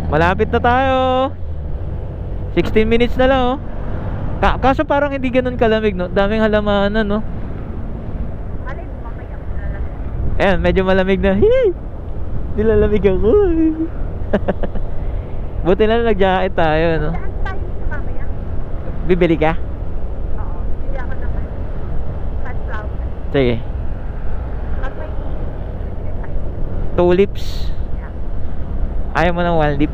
Malapit na tayo. 16 minutes na lang oh. Kaso parang hindi ganun kalamig no. Daming halamanan no. Alin, mamaya malamig. Ayan, medyo malamig na. Nilalamig ako. Buti na lang nag-jacket tayo no. Saan tayo dito mamaya? Bibili ka? Oo, hindi ako naman. Sunflower. Sige. Pag may Tulips. Ayaw mo ng one lip?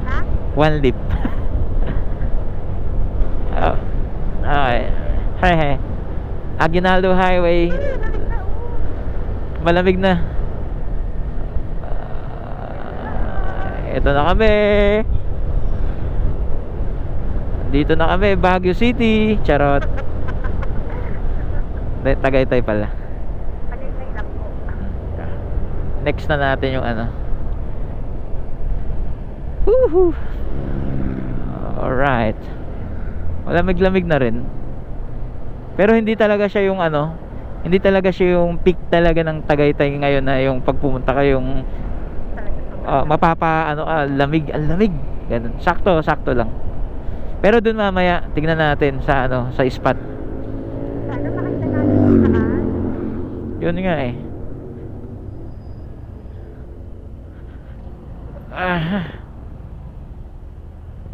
ha? One lip. Oh. Okay. Hehe. Aguinaldo Highway. Malamig na. Ito na kami. Dito na kami, Baguio City. Charot. Tagaytay pala. Tagaytay lang po. Next na natin yung ano. Woohoo. Alright. Malamig-lamig na rin. Pero hindi talaga siya yung ano, hindi talaga siya yung peak talaga ng Tagaytay ngayon na yung pagpumunta kayong mapapa ano lamig, ang lamig. Ganun. Sakto lang. Pero dun mamaya tingnan natin sa ano, sa spot. Sana makita natin saan. Yun nga eh.